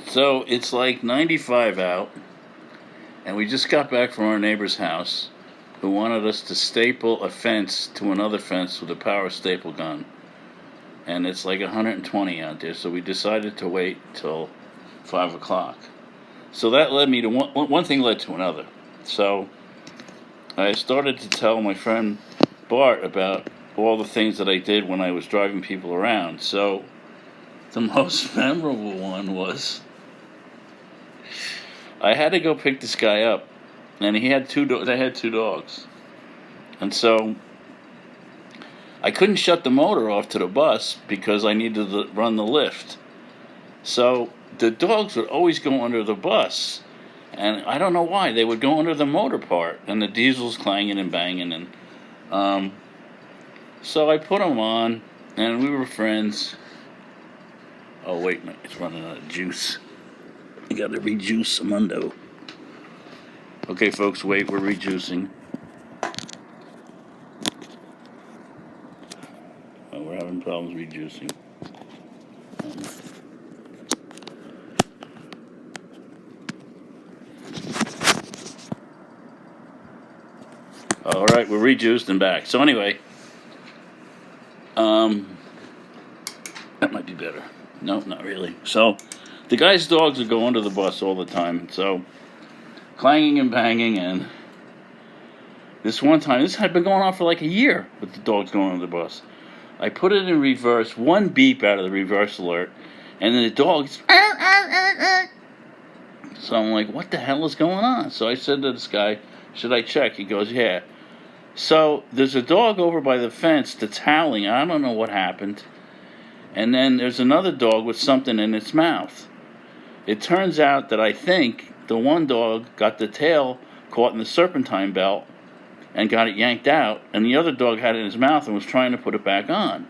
So it's like 95 out, and we just got back from our neighbor's house who wanted us to staple a fence to another fence with a power staple gun. And it's like 120 out there, so we decided to wait till 5 o'clock. So that led me to one thing led to another. So I started to tell my friend Bart about all the things that I did when I was driving people around. So the most memorable one was I had to go pick this guy up, and he had they had two dogs, and so I couldn't shut the motor off to the bus because I needed to run the lift. So the dogs would always go under the bus, and I don't know why they would go under the motor part, and the diesel's clanging and banging, and so I put them on, and we were friends. Oh wait, it's running out of juice. I gotta rejuice Amundo. Okay, folks, wait, we're rejuicing. Oh, we're having problems rejuicing. All right, we're rejuiced and back. So anyway, that might be better. No, not really. So the guy's dogs would go under the bus all the time. So clanging and banging, and this one time, this had been going on for like a year with the dogs going under the bus. I put it in reverse, one beep out of the reverse alert, and then the dogs. So I'm like, what the hell is going on? So I said to this guy, should I check? He goes, yeah. So there's a dog over by the fence that's howling. I don't know what happened. And then there's another dog with something in its mouth. It turns out that I think the one dog got the tail caught in the serpentine belt and got it yanked out, and the other dog had it in his mouth and was trying to put it back on.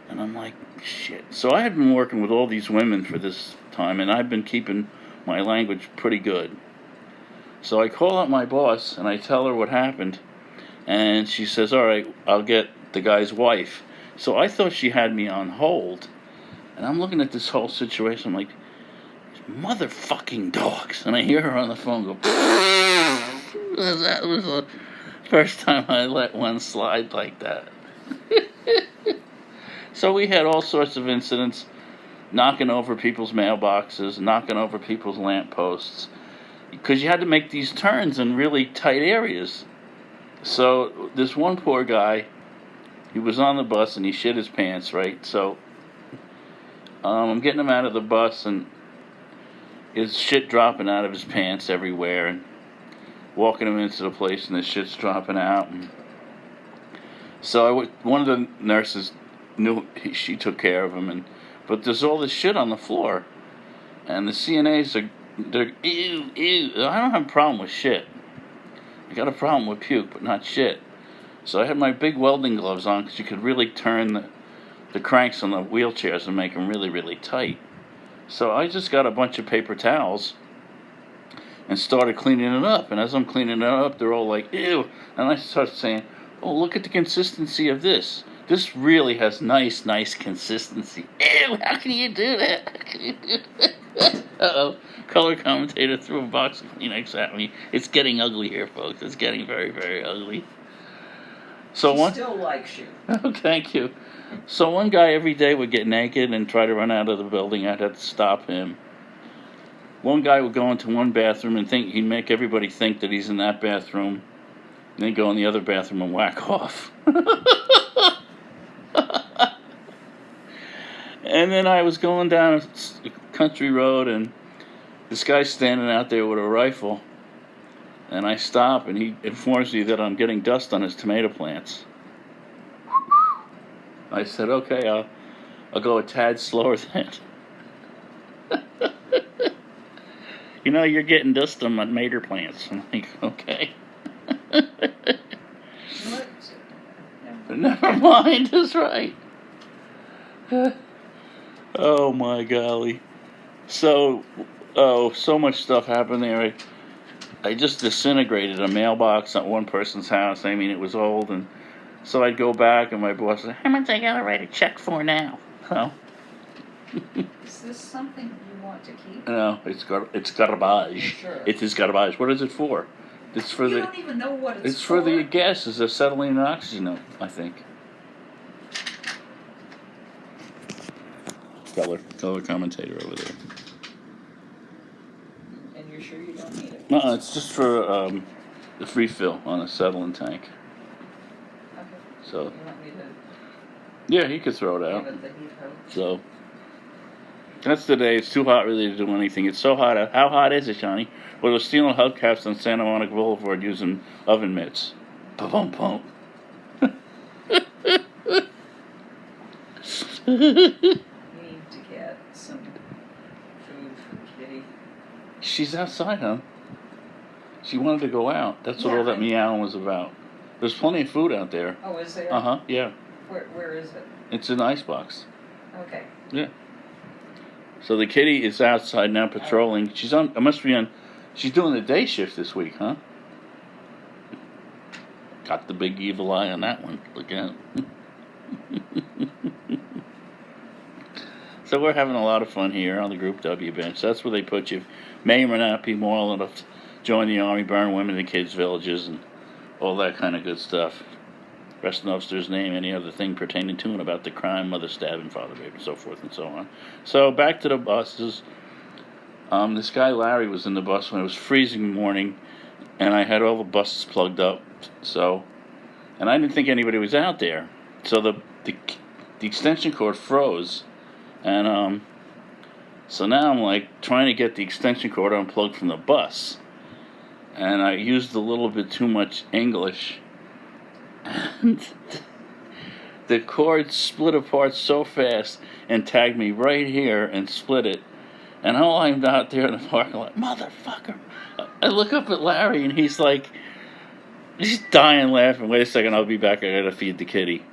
And I'm like, shit. So I had been working with all these women for this time, and I've been keeping my language pretty good. So I call up my boss, and I tell her what happened, and she says, all right, I'll get the guy's wife. So I thought she had me on hold, and I'm looking at this whole situation. I'm like, motherfucking dogs. And I hear her on the phone go, that was the first time I let one slide like that. So we had all sorts of incidents, knocking over people's mailboxes, knocking over people's lampposts, because you had to make these turns in really tight areas. So this one poor guy, he was on the bus and he shit his pants, right? So I'm getting him out of the bus, and his shit dropping out of his pants everywhere, and walking him into the place, and the shit's dropping out. And so one of the nurses knew she took care of him, but there's all this shit on the floor, and the CNAs they're ew. I don't have a problem with shit. I got a problem with puke, but not shit. So I had my big welding gloves on because you could really turn the cranks on the wheelchairs and make them really, really tight. So I just got a bunch of paper towels and started cleaning it up. And as I'm cleaning it up, they're all like, ew. And I start saying, oh, look at the consistency of this. This really has nice consistency. Ew, how can you do that? Uh-oh. Color commentator threw a box of Kleenex at me. It's getting ugly here, folks. It's getting very, very ugly. So She still likes you. Oh, thank you. So one guy every day would get naked and try to run out of the building. I'd have to stop him. One guy would go into one bathroom and he'd make everybody think that he's in that bathroom, and then go in the other bathroom and whack off. And then I was going down a country road, and this guy's standing out there with a rifle, and I stop, and he informs me that I'm getting dust on his tomato plants. I said, okay, I'll go a tad slower then. You know, you're getting dust on my tomato plants. I'm like, okay. Never mind, that's right. Oh my golly. So much stuff happened there. I just disintegrated a mailbox at one person's house. I mean, it was old, and so I'd go back, and my boss said, how much I gotta write a check for now? So Is this something you want to keep? No, it's garbage. Sure. It is garbage. What is it for? It's for You the. don't even know what it's for. It's for the gases, the acetylene and oxygen, I think. Color commentator over there. And you're sure you don't need it? No, it's just for the free fill on a acetylene tank. Okay. So. You want me to Yeah, he could throw it out. give it the heat hose? So. That's the day. It's too hot really to do anything. It's so hot. How hot is it, Johnny? Well, we're stealing hubcaps on Santa Monica Boulevard using oven mitts. Ba-bum-bum. We need to get some food for Kitty. She's outside, huh? She wanted to go out. That's what all that meowing was about. There's plenty of food out there. Oh, is there? Uh-huh, yeah. Where is it? It's an icebox. Okay. Yeah. So the kitty is outside now patrolling. She's on. It must be on. She's doing the day shift this week, huh? Got the big evil eye on that one. Look at it. So we're having a lot of fun here on the Group W bench. That's where they put you. May or may not be moral enough to join the army, burn women and kids' villages, and all that kind of good stuff. Rest an officer's name, any other thing pertaining to and about the crime, mother stabbing, father raping, so forth and so on. So back to the buses. This guy Larry was in the bus when it was freezing morning, and I had all the buses plugged up. So, and I didn't think anybody was out there. So the extension cord froze, and so now I'm like trying to get the extension cord unplugged from the bus, and I used a little bit too much English. And the cord split apart so fast and tagged me right here and split it. And I'm out there in the parking lot, motherfucker. I look up at Larry and he's like, he's dying laughing. Wait a second, I'll be back. I gotta feed the kitty.